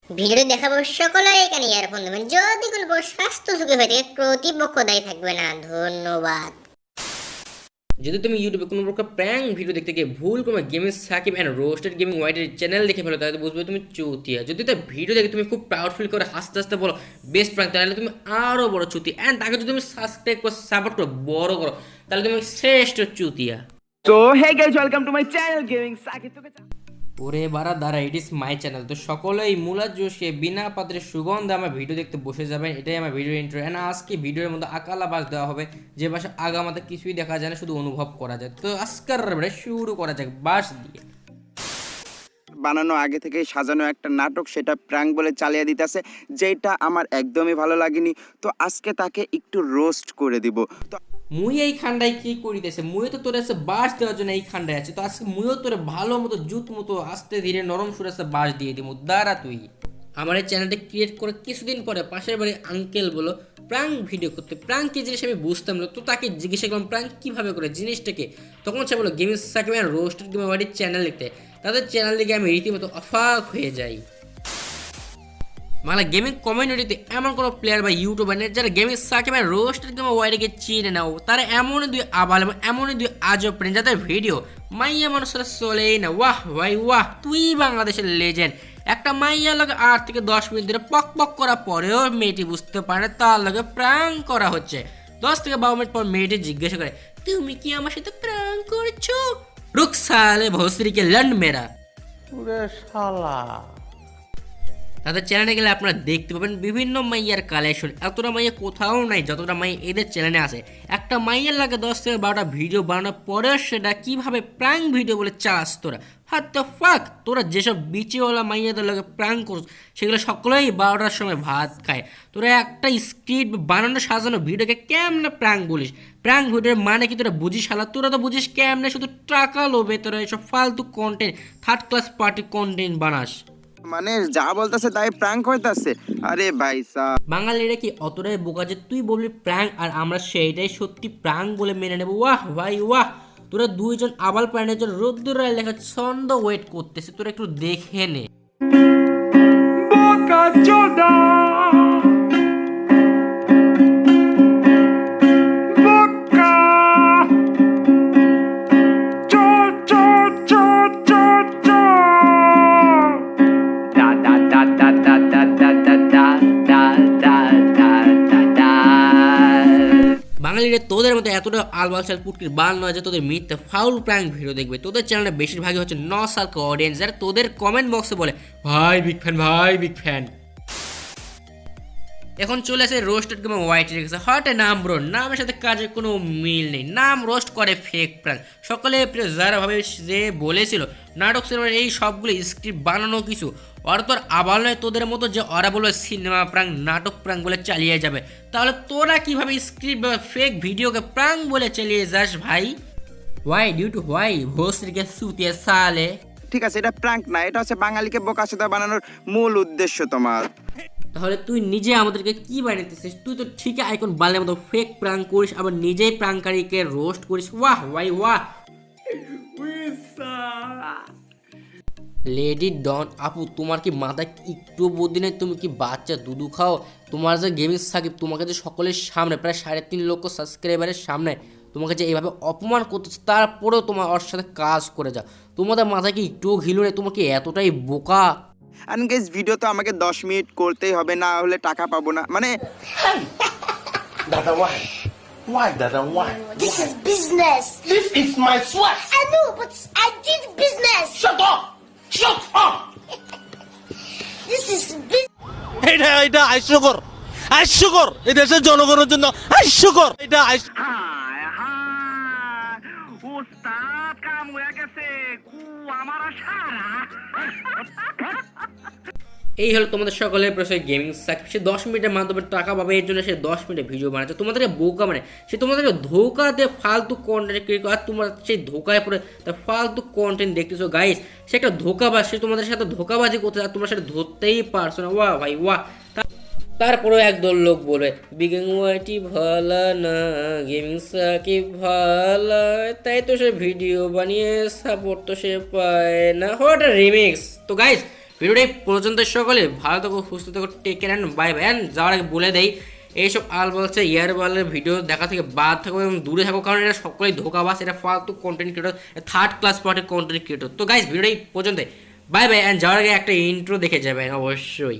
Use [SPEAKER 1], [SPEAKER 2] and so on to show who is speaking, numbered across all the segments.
[SPEAKER 1] ভিডিওটি দেখাবো সকলে এখানে ইয়ারফোন দেবেন যদি কোনো স্বাস্থ্য ঝুঁকি হয়ে থাকে কর্তৃপক্ষ দায়ী থাকবে না। ধন্যবাদ।
[SPEAKER 2] যদি তুমি ইউটিউবে কোনো প্রকার প্র্যাঙ্ক ভিডিও দেখতে গিয়ে ভুল কোনো gaming Sakib and roasted gaming ওয়াইডের চ্যানেল দেখে ফেলো তাহলে বুঝবে তুমি চুতিয়া। যদি তার ভিডিও দেখে তুমি খুব প্রাউড ফিল করে হাসতে হাসতে বলো বেস্ট প্র্যাঙ্ক, তাহলে তুমি আরও বড় চুতি। অ্যান্ড তাকে যদি তুমি সাবস্ক্রাইব করে সাপোর্ট করো বড় করো তাহলে তুমি শ্রেষ্ঠ Chutia.
[SPEAKER 3] So hey guys, welcome to my channel Gaming Sakit.
[SPEAKER 2] ওরে বারা দাঁড়া, ইট ইস মাই চ্যানেল। তো সকলেই মূলা জোশে বিনা পাত্রে সুগন্ধে আমার ভিডিও দেখতে বসে যাবেন, এটাই আমার ভিডিও ইন্ট্রো। অ্যান্ড আজকে ভিডিওর মধ্যে আকালা বাস দেওয়া হবে, যে বাসে আগামাতে কিছুই দেখা যায় না, শুধু অনুভব করা যায়। তো আজকের শুরু করা যাক বাস দিয়ে।
[SPEAKER 3] বানানো আগে থেকে সাজানো একটা নাটক, সেটা প্র্যাঙ্ক বলে চালিয়ে দিতেছে, যেটা আমার একদমই ভালো লাগেনি। তো আজকে তাকে একটু রোস্ট করে দিব। তো
[SPEAKER 2] মুই এই খান্ডায় কি করিতেছে, মুই তো তোর এসে বাস দেওয়ার জন্য এই খান্ডায় আছে। তো আজকে মুইও তোর ভালো মতো জুত মতো আস্তে ধীরে নরম সুরে এসে বাস দিয়ে দিব। দাঁড়া তুই আমার এই চ্যানেলটা ক্রিয়েট করে কিছুদিন পরে পাশের বাড়ির আঙ্কেল বলো প্রাঙ্ক ভিডিও করতে। প্রাঙ্ক কি জিনিস আমি বুঝতাম না, তো তাকে জিজ্ঞাসা করলাম প্রাঙ্ক কীভাবে করে জিনিসটাকে। তখন সে বলো gaming Sakib and roasted gaming বাড়ির চ্যানেল লিখতে। তাদের চ্যানেল দিকে আমি রীতিমতো অবাক হয়ে যাই। মানে গেমিং কমিউনিটিতে এমন কোনো প্লেয়ার বা ইউটিউবার নেই যারা gaming Sakib and roasted gaming ওয়াইডকে চিনে নাও। তারা এমনই দুই আবাল এবং এমনই দুই আজব প্রেম যাদের ভিডিও মাইয়া মানুষরা চলেই না। ওয়াহ ভাই ওয়াহ, তুই বাংলাদেশের লেজেন্ড। একটা মাইয়ার লগে 8 থেকে 10 মিনিট ধরে পক পক করার পরেও মেয়েটি বুঝতে পারে না তার লগে প্র্যাঙ্ক করা হচ্ছে। 10 থেকে 12 মিনিট পর মেয়েটি জিজ্ঞাসা করে তুমি কি আমার সাথে প্র্যাঙ্ক করছো? রুক সালে ভোসরিকে লন্ড মেরা। তাদের চ্যানেলে গেলে আপনারা দেখতে পাবেন বিভিন্ন মাইয়ার কালেকশন। এতটা মাইয়া কোথাও নাই যতটা মাইয়া এদের চ্যানেলে আছে। একটা মাইয়ার লাগে 10 থেকে 12টা ভিডিও বানানোর পরেও সেটা কিভাবে প্র্যাঙ্ক ভিডিও বলে চালাস তোরা। হোয়াট দ্য ফাক, তোরা যেসব বিচিওয়ালা মাইয়াদের লাগে প্র্যাঙ্ক করছ সেগুলো সকলেই 12টার সময় ভাত খায়। তোরা একটা স্ক্রিপ্ট বানানো সাজানো ভিডিওকে কেমনে প্র্যাঙ্ক বলিস? প্র্যাঙ্ক ভিডিওর মানে কি তোরা বুঝিস? শালা তোরা তো বুঝিস কেমনে শুধু টাকা লোভে তোরা এসব ফালতু content third class party content বানাস।
[SPEAKER 3] মানে যা বলতেছে তাই প্র্যাঙ্ক হইতাছে। আরে ভাই সাহেব,
[SPEAKER 2] বাঙালিরা কি অতটাই বোকা যে তুই বলবি প্র্যাঙ্ক আর আমরা সেইটাই সত্যি প্র্যাঙ্ক বলে মেনে নেবো? ওয়াহ ভাই ওয়াহ, তোরা দুইজন আবাল প্রাণের জন্য রোদ্দুর রায় লেখা ছন্দ ওয়েট করতেছে, তোরা একটু দেখে নে।
[SPEAKER 3] বোকা চোদা, বোকা চোদ চোদ চোদ চোদ চোদ, দা দা দা দা দা দা দা দা দা দা দা দা দা দা।
[SPEAKER 2] বাঙালিরা তোদের মতো এতটা আলবালসাল পুটকির বাল নয় যে তোদের মিথ্যা ফাউল প্র্যাঙ্ক ভিডিও দেখবে। তোদের চ্যানেলে বেশিরভাগই হচ্ছে নসালক অডিয়েন্স যারা তোদের কমেন্ট বক্সে বলে ভাই বিগ ফ্যান, ভাই বিগ ফ্যান। এখন চলে আসে রোস্টেড গেমিং ওয়াইটি রেখেছে। হট নাম ব্রো, নামের সাথে কাজের কোনো মিল নেই, নাম রোস্ট করে ফেক প্র্যাঙ্ক। সকলে প্রিয় যারা ভাবে যে বলেছিল নাটক সিনেমার এই সবগুলো স্ক্রিপ্ট বানানো কিছু, ওরা তোর আবাল নয় তোদের মতো যে ওরা বলবে সিনেমা প্র্যাঙ্ক নাটক প্র্যাঙ্ক বলে চালিয়ে যাবে। তাহলে তোরা কিভাবে স্ক্রিপ্ট বা ফেক ভিডিওকে প্র্যাঙ্ক বলে চালিয়ে যাস ভাই? হোয়াই ডিউ টু হোয়াই ভোসরিকে সুতিয়ে সালে।
[SPEAKER 3] ঠিক আছে, এটা প্র্যাঙ্ক না, এটা হচ্ছে বাঙালিকে বোকাচোদা বানানোর মূল উদ্দেশ্য তোমার।
[SPEAKER 2] তাহলে তুই নিজে আমাদেরকে কি বানাইতেছিস? তুই তো ঠিকই আইকন বালের মতো ফেক প্র্যাঙ্ক করিস, আবার নিজেই প্র্যাঙ্ককারীকে রোস্ট করিস। ওয়াহ ভাই ওয়াহ। লেডি ডন আপু, তোমার কি মাথায় একটু বুদ্ধি নেই? তুমি কি বাচ্চা দুধু খাও? তোমার যে গেমিং সাকিব তোমাকে যে সকলের সামনে প্রায় 3.5 লক্ষ সাবস্ক্রাইবারের সামনে তোমাকে যে এইভাবে অপমান করতেছে, তারপরেও তোমার ওর সাথে কাজ করে যাও। তোমাদের মাথায় কি একটুও ঘিলু নেই? তোমাকে এতটাই বোকা।
[SPEAKER 3] আর গাইস, ভিডিও তো আমাকে 10 মিনিট করতেই হবে, না হলে টাকা পাবো না। মানে
[SPEAKER 4] Dada, why? Why, Dada, why?
[SPEAKER 5] This is business.
[SPEAKER 4] This is my sweat.
[SPEAKER 5] I know, but I did business.
[SPEAKER 4] Shut up! Shut up!
[SPEAKER 5] This is business.
[SPEAKER 4] এটা এটা হাস্যকর এই দেশের জনগণের জন্য হাস্যকর এটা
[SPEAKER 3] হায় হায়, ওস্তাদ কাম হয়ে গেছে, আমার সারা।
[SPEAKER 2] এই হলো তোমাদের সকলের প্রশ্ন গেমিং সাকিব। সে 10 মিনিটের মাধ্যমে টাকা পাবে, এর জন্য সে 10 মিনিটে ভিডিও বানাচ্ছে। তোমাদেরকে বোকা মানে সে তোমাদেরকে ধোকা দিয়ে ফালতু কন্টেন্ট ক্রিয়েট করে, আর তোমরা সেই ধোকায় পড়ে তার ফালতু কন্টেন্ট দেখতেছো। গাইস, সে একটা ধোকাবাজ, সে তোমাদের সাথে ধোকাবাজি করতে আর তোমরা সেটা ধরতেই পারছো না। ওয়াহ ভাই ওয়াহ। তারপরেও একদল লোক বলবে বিগিং ওয়াইটি ভালো না, গেমিং সাকিব ভালো, তাই তো সে ভিডিও বানিয়ে সাপোর্ট তো সে পায় না। What a remix. তো গাইস, ভিডিওটা এই পর্যন্ত সকলে ভালো থাকো, সুস্থ থাকো, take care and bye bye. And যাওয়ার আগে বলে দেই, এইসব আলবালসে ইয়ারবালের ভিডিও দেখা থেকে বাদ থাকো এবং দূরে থাকো, কারণ এটা সকলেই ধোকাবাজ, এটা ফালতু কন্টেন্ট ক্রিয়েটর, থার্ড ক্লাস পার্টির কন্টেন্ট ক্রিয়েটর। তো গাইস ভিডিওটা এই পর্যন্ত, বাই বাই। অ্যান্ড যাওয়ার আগে একটা ইন্ট্রো দেখে যাবেন অবশ্যই।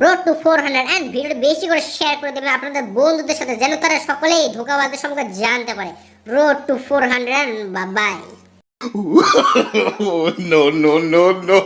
[SPEAKER 1] রোড টু 400 এন্ড ভিডিওটা বেশি করে শেয়ার করে দেবেন আপনাদের বন্ধুদের সাথে, যেন তারা সকলেই ধোকাবাজদের সম্পর্কে জানতে পারে। Road to 400 bye bye.
[SPEAKER 6] no, no, no, no.